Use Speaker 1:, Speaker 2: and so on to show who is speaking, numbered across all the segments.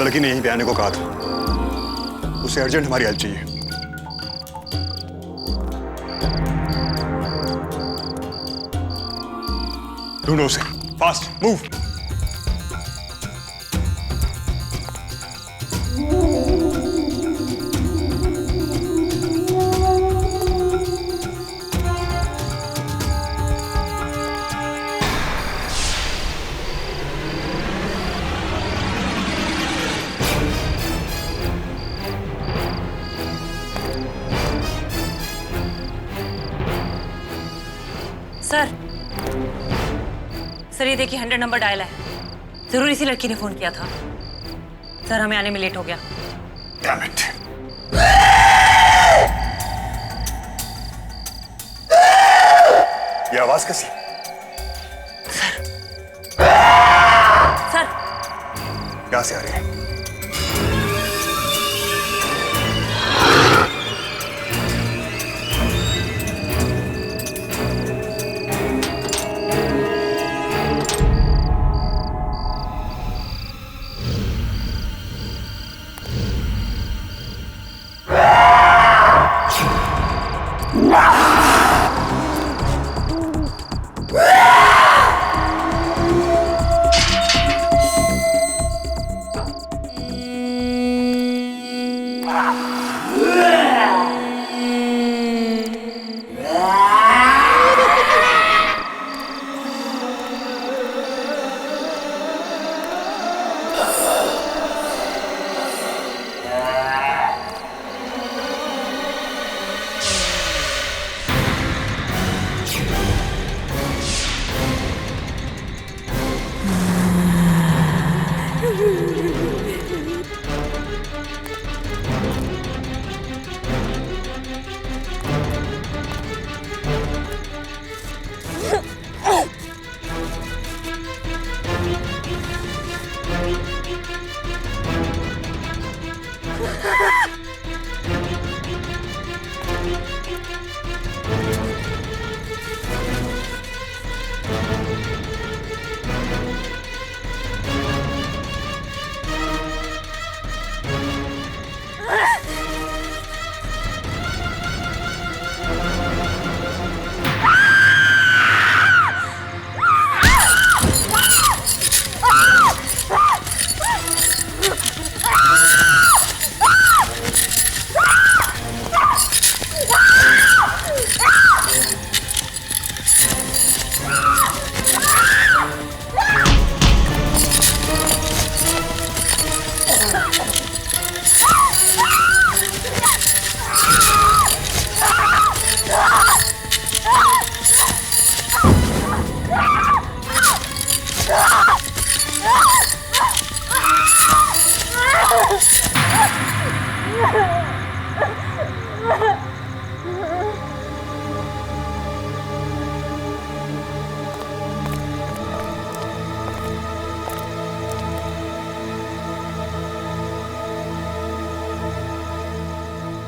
Speaker 1: लड़की ने यहीं पे आने को कहा था। उसे अर्जेंट हमारी हेल्प चाहिए। ढूंढो उसे, फास्ट मूव।
Speaker 2: सर ये देखिए 100 नंबर डायल है। जरूर इसी लड़की ने फोन किया था। सर हमें आने में लेट हो गया।
Speaker 1: Damn it. ये आवाज कैसी?
Speaker 2: सर
Speaker 1: कहां से आ रही है?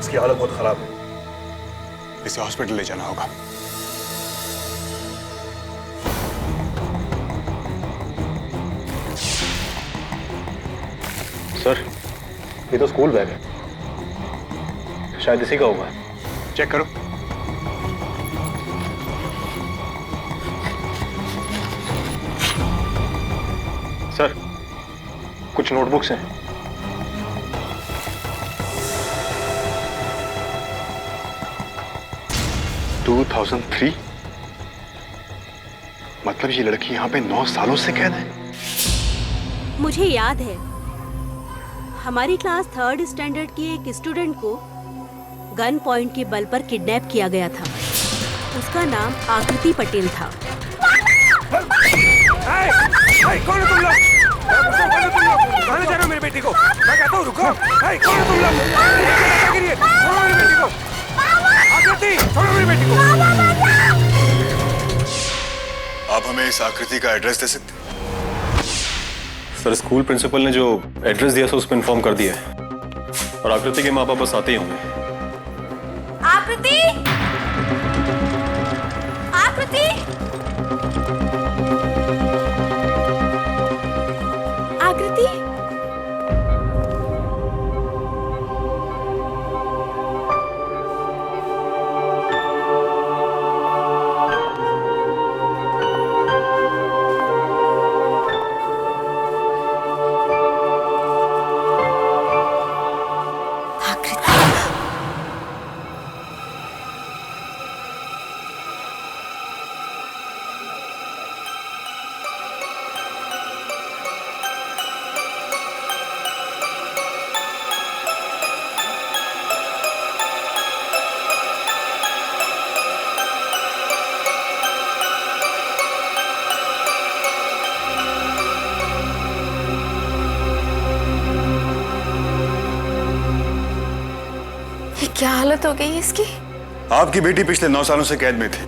Speaker 1: इसकी हालत बहुत खराब है। इसे हॉस्पिटल ले जाना होगा।
Speaker 3: सर, ये तो स्कूल बैग है। शायद इसी का होगा।
Speaker 1: चेक करो।
Speaker 3: सर, कुछ नोटबुक्स हैं। $2003?
Speaker 1: मतलब ये लड़की यहाँ पे 9 सालों से कैद है।
Speaker 4: मुझे याद है, हमारी क्लास 3rd स्टैंडर्ड की एक स्टूडेंट को गन पॉइंट के बल पर किडनैप किया गया था। उसका नाम आकृति पटेल था।
Speaker 5: कौन है तुम लोग? कहाँ ले जा रहे हो मेरी बेटी को? मैं कहता हूँ रुको। कौन है तुम लोग? छोड़ो मेरी बेटी को। आकृति, छोड़ो मेरी बेटी को।
Speaker 1: आप हमें इस आकृति का एड्रेस दे सकते हैं?
Speaker 3: सर, स्कूल प्रिंसिपल ने जो एड्रेस दिया था उस पर इन्फॉर्म कर दिया है और आकृति के माँ बाप बस आते ही होंगे।
Speaker 4: आकृति! आकृति! आकृति!
Speaker 6: हालत हो गई है इसकी?
Speaker 1: आपकी बेटी पिछले 9 सालों से कैद में थी।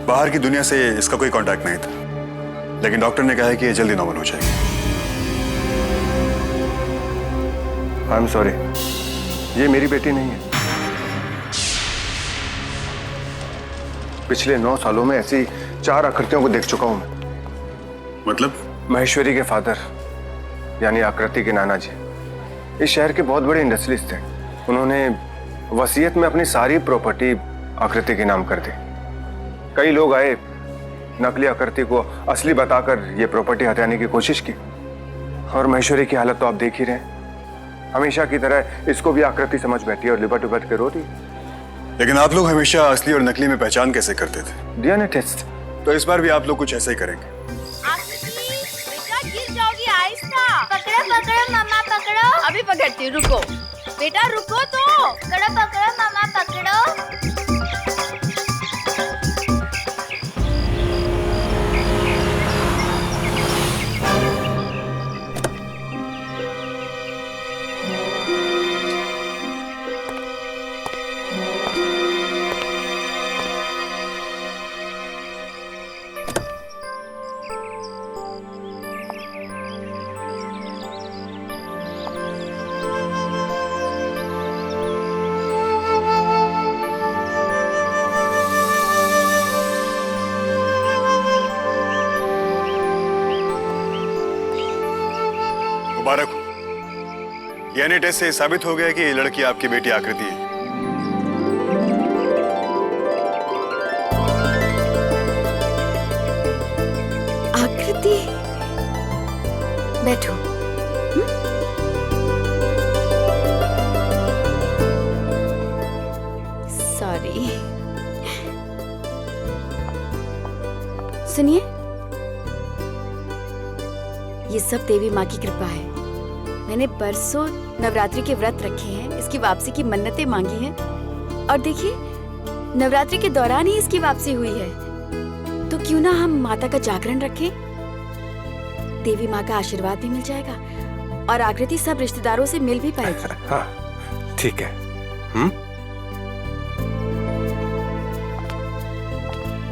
Speaker 1: बाहर की दुनिया से इसका कोई कांटेक्ट नहीं था, लेकिन डॉक्टर ने कहा है कि ये जल्दी नॉर्मल हो जाएगी। आई एम सॉरी, ये मेरी बेटी नहीं है।
Speaker 5: पिछले 9 सालों में ऐसी 4 आकृतियों को देख चुका हूं मैं।
Speaker 1: मतलब?
Speaker 5: महेश्वरी के फादर यानी आकृति के नाना जी इस शहर के बहुत बड़े इंडस्ट्रियलिस्ट थे। उन्होंने वसीयत में अपनी सारी प्रॉपर्टी आकृति के नाम कर दी। कई लोग आए, नकली आकृति को असली बताकर ये प्रॉपर्टी हटाने की कोशिश की, और महेश्वरी की हालत तो आप देख ही रहे हैं। हमेशा की तरह इसको भी आकृति समझ बैठी और लिपट उपट के रो रही।
Speaker 1: लेकिन आप लोग हमेशा असली और नकली में पहचान कैसे करते थे?
Speaker 5: DNA test.
Speaker 1: तो इस बार भी आप लोग कुछ ऐसा ही करेंगे।
Speaker 6: बेटा गिर जाओगी, आहिस्ता। पकड़ो पकड़ो मम्मा पकड़ो। अभी पकड़ती हूँ, रुको बेटा रुको तो। पकड़ो पकड़ो मम्मा पकड़ो।
Speaker 1: मुबारक हो, डीएनए टेस्ट से साबित हो गया कि ये लड़की आपकी बेटी आकृति है।
Speaker 6: आकृति, बैठो। सॉरी। सुनिए, ये सब देवी माँ की कृपा है। मैंने परसों नवरात्रि के व्रत रखे हैं, इसकी वापसी की मन्नतें मांगी हैं, और देखिए नवरात्रि के दौरान ही इसकी वापसी हुई है। तो क्यों ना हम माता का जागरण रखें? देवी माँ का आशीर्वाद भी मिल जाएगा और आकृति सब रिश्तेदारों से मिल भी पाएगी।
Speaker 5: हाँ, ठीक है।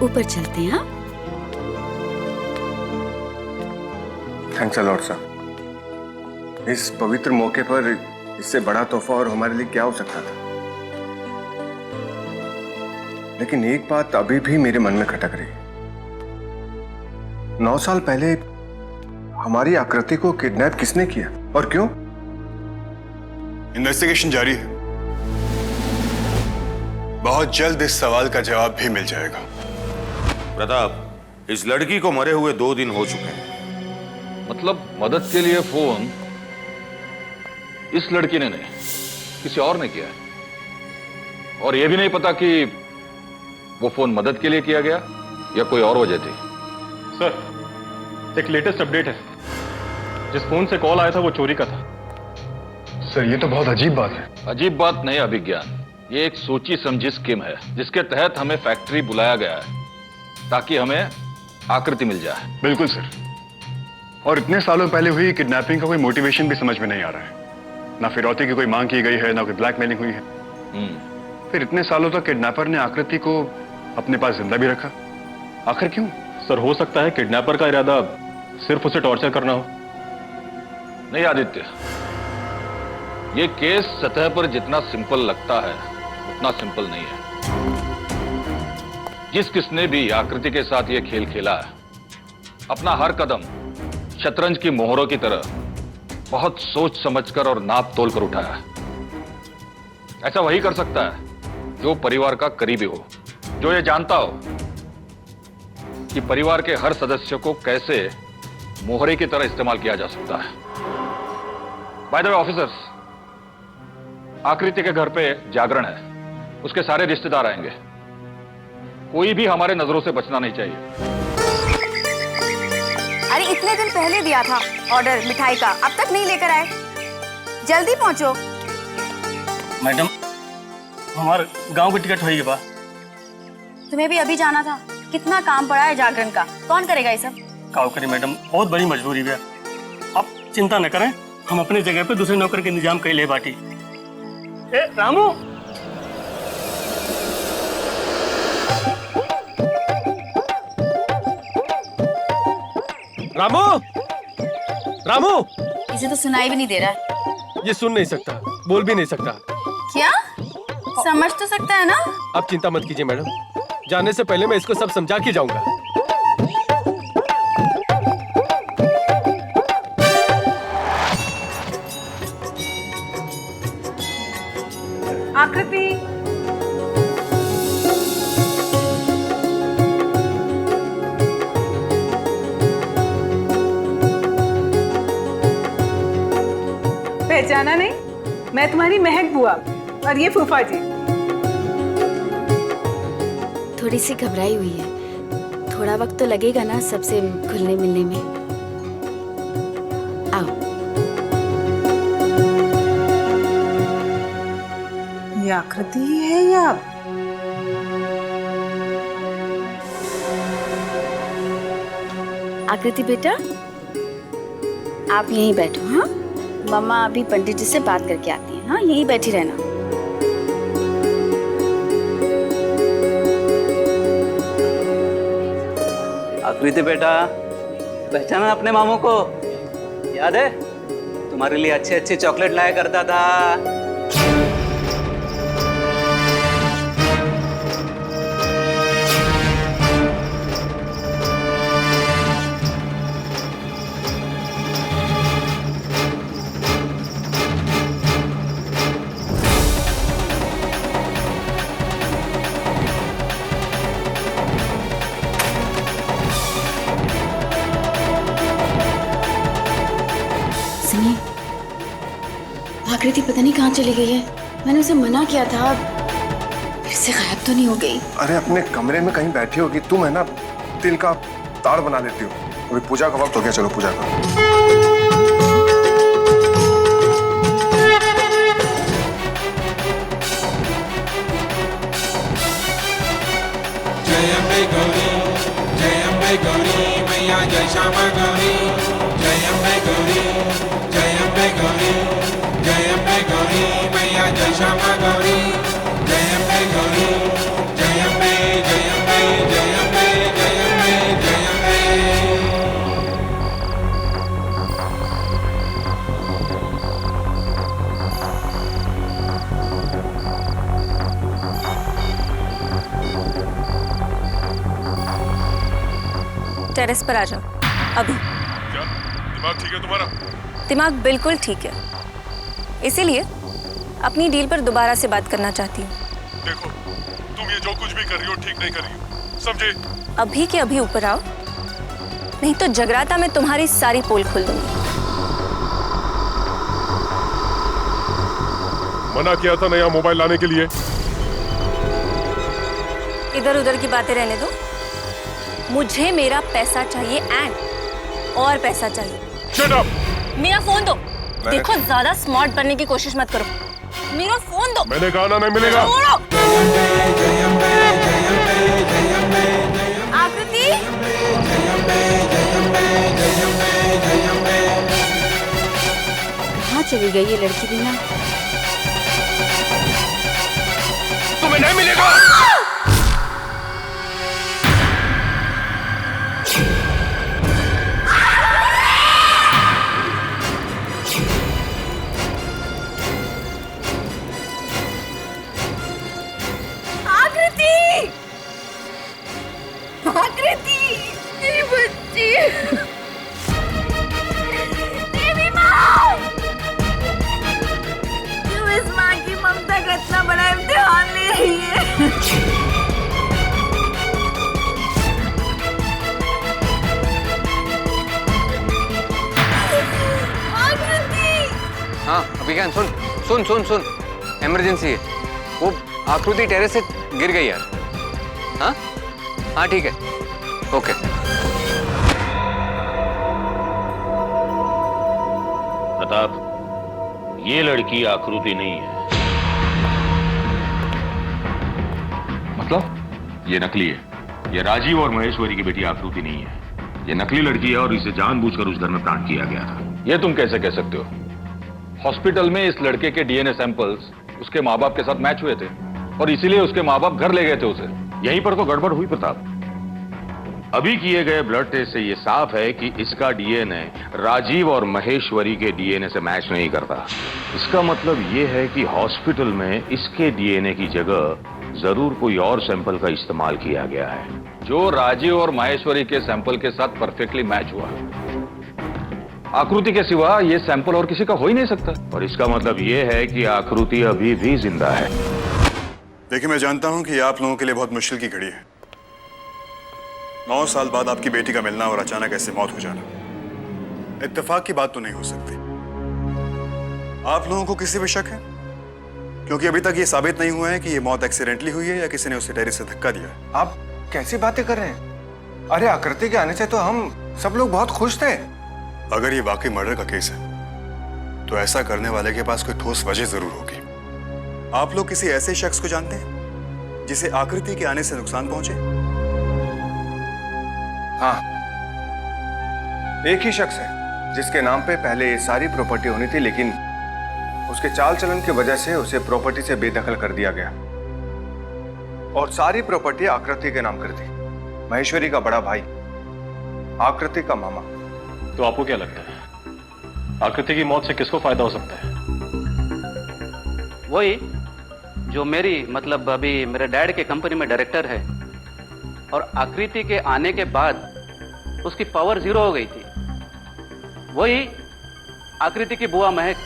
Speaker 6: ऊपर चलते हैं। हाँ,
Speaker 5: थैंक्स अ लॉट सर। इस पवित्र मौके पर इससे बड़ा तोहफा और हमारे लिए क्या हो सकता था। लेकिन एक बात अभी भी मेरे मन में खटक रही है। 9 साल पहले हमारी आकृति को किडनैप किसने किया और क्यों?
Speaker 1: इन्वेस्टिगेशन जारी है। बहुत जल्द इस सवाल का जवाब भी मिल जाएगा।
Speaker 7: प्रताप, इस लड़की को मरे हुए 2 दिन हो चुके हैं।
Speaker 8: मतलब मदद के लिए फोन इस लड़की ने नहीं, किसी और ने किया है, और यह भी नहीं पता कि वो फोन मदद के लिए किया गया या कोई और वजह थी।
Speaker 3: सर, एक लेटेस्ट अपडेट है। जिस फोन से कॉल आया था वो चोरी का था।
Speaker 1: सर, ये तो बहुत अजीब बात है।
Speaker 8: अजीब बात नहीं अभिज्ञान, ये एक सोची समझी स्कीम है जिसके तहत हमें फैक्ट्री बुलाया गया है ताकि हमें आकृति मिल जाए।
Speaker 1: बिल्कुल सर, और इतने सालों पहले हुई किडनैपिंग का कोई मोटिवेशन भी समझ में नहीं आ रहा है। ना फिरौती की कोई मांग की गई है, ना कोई ब्लैकमेलिंग हुई है। फिर इतने सालों तक किडनैपर ने आकृति को अपने पास जिंदा भी रखा, आखिर क्यों?
Speaker 3: सर, हो सकता है किडनैपर का इरादा सिर्फ उसे टॉर्चर करना हो।
Speaker 8: नहीं आदित्य, ये केस सतह पर जितना सिंपल लगता है उतना सिंपल नहीं है। जिस किसने भी आकृति के साथ ये खेल खेला है, अपना हर कदम शतरंज की मोहरों की तरह बहुत सोच समझकर और नाप तोल कर उठाया है। ऐसा वही कर सकता है जो परिवार का करीबी हो, जो ये जानता हो कि परिवार के हर सदस्य को कैसे मोहरे की तरह इस्तेमाल किया जा सकता है। बाय द वे ऑफिसर्स, आकृति के घर पे जागरण है, उसके सारे रिश्तेदार आएंगे। कोई भी हमारे नजरों से बचना नहीं चाहिए।
Speaker 6: अरे इतने दिन पहले दिया था ऑर्डर मिठाई का, अब तक नहीं लेकर आए। जल्दी पहुंचो।
Speaker 9: मैडम, हमारे गांव की टिकट होगी बा।
Speaker 6: तुम्हें भी अभी जाना था, कितना काम पड़ा है जागरण का, कौन करेगा ये सब?
Speaker 9: काव करी मैडम, बहुत बड़ी मजबूरी है। आप चिंता न करें, हम अपने जगह पे दूसरे नौकर के इंतजाम कर ले बाटी। ए रामू,
Speaker 10: रामू, रामू,
Speaker 6: इसे तो सुनाई भी नहीं दे रहा है।
Speaker 10: ये सुन नहीं सकता, बोल भी नहीं सकता।
Speaker 6: क्या? समझ तो सकता है ना?
Speaker 10: आप चिंता मत कीजिए मैडम, जाने से पहले मैं इसको सब समझा के जाऊंगा।
Speaker 2: आकृति,
Speaker 11: पहचाना नहीं? मैं तुम्हारी महक बुआ और ये फूफा जी।
Speaker 6: थोड़ी सी घबराई हुई है, थोड़ा वक्त तो लगेगा ना सबसे घुलने मिलने में। आओ।
Speaker 11: ये आकृति ही है या?
Speaker 6: आकृति बेटा, आप यहीं बैठो। हाँ, मम्मा अभी पंडित जी से बात करके आती हैं। हाँ, यहीं बैठी रहना।
Speaker 12: आकृति बेटा, पहचाना अपने मामू को? याद है, तुम्हारे लिए अच्छे अच्छे चॉकलेट लाया करता था।
Speaker 6: सुनिए, आकृति पता नहीं कहाँ चली गई है। मैंने उसे मना किया था, फिर से गायब तो नहीं हो गई?
Speaker 5: अरे अपने कमरे में कहीं बैठी होगी। तुम है ना तिल का ताड़ बना लेती हो। अभी पूजा का वक्त हो गया, चलो पूजा करो।
Speaker 13: जय अम्बे गौरी, जय अम्बे गौरी मैया, जय श्यामा गौरी, जय अम्बे गौरी, जय अम्बे गौरी, जय अम्बे गौरी मैया, जय श्यामा गौरी, जय अम्बे गौरी, जय अम्बे, जय अम्बे, जय अम्बे, जय अम्बे, जय अम्बे।
Speaker 2: टेरेस पर आ जाओ अभी।
Speaker 14: क्या दिमाग ठीक है तुम्हारा?
Speaker 2: दिमाग बिल्कुल ठीक है, इसीलिए अपनी डील पर दोबारा से बात करना चाहती हूँ।
Speaker 14: देखो, तुम ये जो कुछ भी कर रही हो ठीक नहीं कर रही हो, समझे?
Speaker 2: अभी के अभी ऊपर आओ, नहीं तो जगराता में तुम्हारी सारी पोल खोल दूंगी।
Speaker 14: मना किया था नया मोबाइल लाने के लिए।
Speaker 2: इधर उधर की बातें रहने दो, मुझे मेरा पैसा चाहिए एंड और पैसा चाहिए।
Speaker 14: Shut up!
Speaker 2: मेरा फोन दो। देखो, ज्यादा स्मार्ट बनने की कोशिश मत करो। मेरा फोन दो।
Speaker 14: मैंने कहा ना नहीं मिलेगा।
Speaker 2: आकृति,
Speaker 6: कहाँ चली गई ये लड़की बिना?
Speaker 14: तुम्हें नहीं मिलेगा।
Speaker 6: आकृति, मेरी बच्ची, देवी माँ, क्यों इस माँ की ममता का इतना बड़ा इम्तिहान ले रही है? आकृति!
Speaker 15: हाँ अभिज्ञान, सुन सुन सुन सुन, इमरजेंसी है। वो आकृति टेरेस से गिर गई यार। हाँ हाँ ठीक है, ओके।
Speaker 7: प्रताप, ये लड़की आकृति नहीं है।
Speaker 8: मतलब ये नकली है। ये राजीव और महेश्वरी की बेटी आकृति नहीं है। ये नकली लड़की है और इसे जानबूझकर उस घर में प्लांट किया गया था। ये तुम कैसे कह सकते हो? हॉस्पिटल में इस लड़के के डीएनए सैंपल्स उसके माँ बाप के साथ मैच हुए थे और इसीलिए उसके माँ बाप घर ले गए थे उसे। यहीं पर तो गड़बड़ हुई प्रताप। अभी किए गए ब्लड टेस्ट से ये साफ है कि इसका डीएनए राजीव और महेश्वरी के डीएनए से मैच नहीं करता। इसका मतलब ये है कि हॉस्पिटल में इसके डीएनए की जगह जरूर कोई और सैंपल का इस्तेमाल किया गया है, जो राजीव और महेश्वरी के सैंपल के साथ परफेक्टली मैच हुआ। आकृति के सिवा ये सैंपल और किसी का हो ही नहीं सकता, और इसका मतलब ये है कि आकृति अभी भी जिंदा है।
Speaker 1: देखिए, मैं जानता हूं कि आप लोगों के लिए बहुत मुश्किल की घड़ी है। 9 साल बाद आपकी बेटी का मिलना और अचानक ऐसे मौत हो जाना इत्तेफाक की बात तो नहीं हो सकती। आप लोगों को किसी पे शक है? क्योंकि अभी तक ये साबित नहीं हुआ है कि ये मौत एक्सीडेंटली हुई है या किसी ने उसे टेरेस से धक्का दिया।
Speaker 5: आप कैसी बातें कर रहे हैं? अरे आकृति के आने से तो हम सब लोग बहुत खुश थे।
Speaker 1: अगर ये वाकई मर्डर का केस है तो ऐसा करने वाले के पास कोई ठोस वजह जरूर होगी। आप लोग किसी ऐसे शख्स को जानते हैं जिसे आकृति के आने से नुकसान पहुंचे?
Speaker 5: हाँ, एक ही शख्स है जिसके नाम पे पहले ये सारी प्रॉपर्टी होनी थी, लेकिन उसके चाल चलन की वजह से उसे प्रॉपर्टी से बेदखल कर दिया गया और सारी प्रॉपर्टी आकृति के नाम कर दी। महेश्वरी का बड़ा भाई, आकृति का मामा।
Speaker 3: तो आपको क्या लगता है आकृति की मौत से किसको फायदा हो सकता है?
Speaker 12: वही जो मेरी मतलब अभी मेरे डैड के कंपनी में डायरेक्टर है, और आकृति के आने के बाद उसकी पावर 0 हो गई थी। वही आकृति की बुआ महक।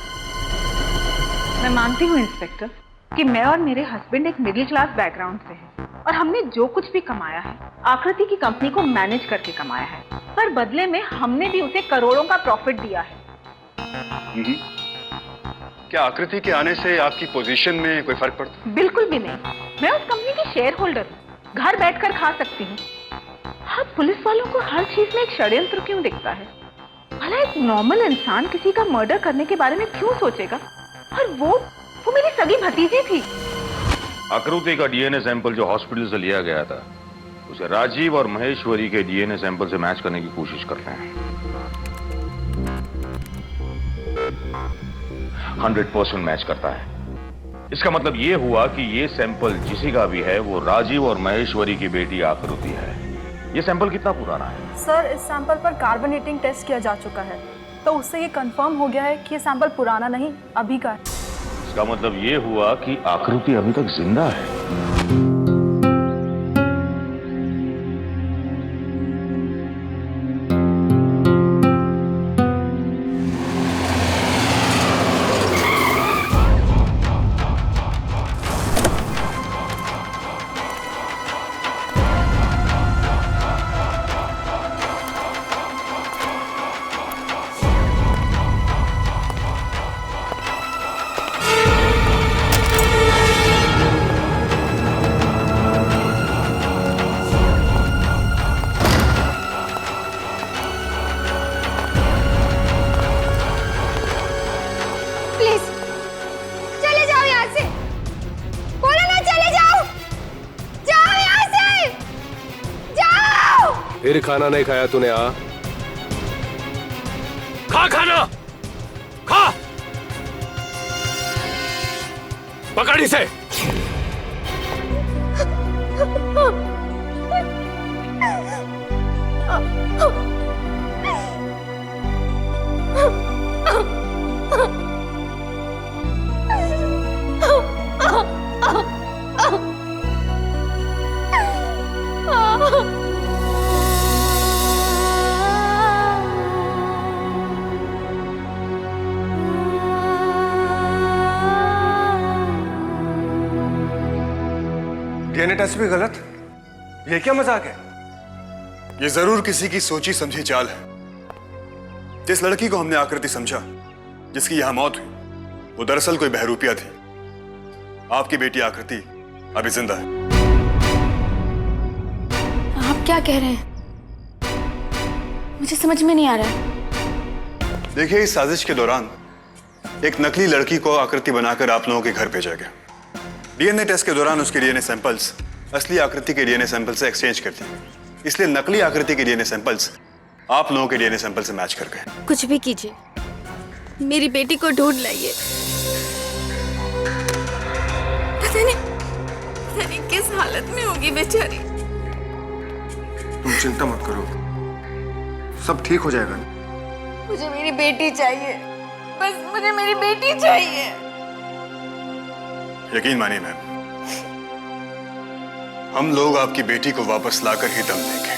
Speaker 11: मैं मानती हूँ इंस्पेक्टर कि मैं और मेरे हस्बैंड एक मिडिल क्लास बैकग्राउंड से हैं और हमने जो कुछ भी कमाया है आकृति की कंपनी को मैनेज करके कमाया है, पर बदले में हमने भी उसे करोड़ों का प्रॉफिट दिया है।
Speaker 1: क्या आकृति के आने से आपकी पोजीशन में कोई फर्क पड़ता?
Speaker 11: बिल्कुल भी नहीं। मैं उस कंपनी की शेयर होल्डर हूँ, घर बैठकर खा सकती हूँ। हाँ, पुलिस वालों को हर चीज में एक षड्यंत्र क्यों दिखता है? भला एक नॉर्मल इंसान किसी का मर्डर करने के बारे में क्यों सोचेगा? और वो मेरी सगी भतीजी थी।
Speaker 8: आकृति का डीएनए सैंपल जो हॉस्पिटल से लिया गया था उसे राजीव और महेश्वरी के डीएनए सैंपल से मैच करने की कोशिश कर रहे हैं। 100% मैच करता है। इसका मतलब ये हुआ कि ये सैंपल जिसी का भी है वो राजीव और महेश्वरी की बेटी आकृति है। ये सैंपल कितना पुराना है?
Speaker 16: सर, इस सैंपल पर कार्बन डेटिंग टेस्ट किया जा चुका है, तो उससे ये कंफर्म हो गया है कि ये सैंपल पुराना नहीं अभी का है।
Speaker 8: इसका मतलब ये हुआ कि आकृति अभी तक जिंदा है।
Speaker 10: फिर खाना नहीं खाया तूने? आ खा खाना खा, पकड़ इसे।
Speaker 5: डीएनए टेस्ट भी गलत? ये क्या मजाक है?
Speaker 1: ये जरूर किसी की सोची समझी चाल है। जिस लड़की को हमने आकृति समझा, जिसकी यहां मौत हुई, वो दरअसल कोई बहरूपिया थी। आपकी बेटी आकृति अभी जिंदा है।
Speaker 6: आप क्या कह रहे हैं? मुझे समझ में नहीं आ रहा है।
Speaker 1: देखिए, इस साजिश के दौरान एक नकली लड़की को आकृति बनाकर आप लोगों के घर भेजा गया। डीएनए टेस्ट के दौरान उसके डीएनए सैंपल्स असली आकृति के डीएनए सैंपल से एक्सचेंज कर दिए, इसलिए नकली आकृति के डीएनए सैंपल्स आप लोगों के डीएनए सैंपल से मैच कर गए।
Speaker 6: कुछ भी कीजिए, मेरी बेटी को ढूंढ लाइए। पता नहीं किस हालत में होगी बेचारी।
Speaker 5: तुम चिंता मत करो, सब ठीक हो जाएगा।
Speaker 6: मुझे मेरी बेटी चाहिए, बस मुझे मेरी बेटी चाहिए।
Speaker 1: यकीन मानिए मैम, हम लोग आपकी बेटी को वापस लाकर ही दम देंगे।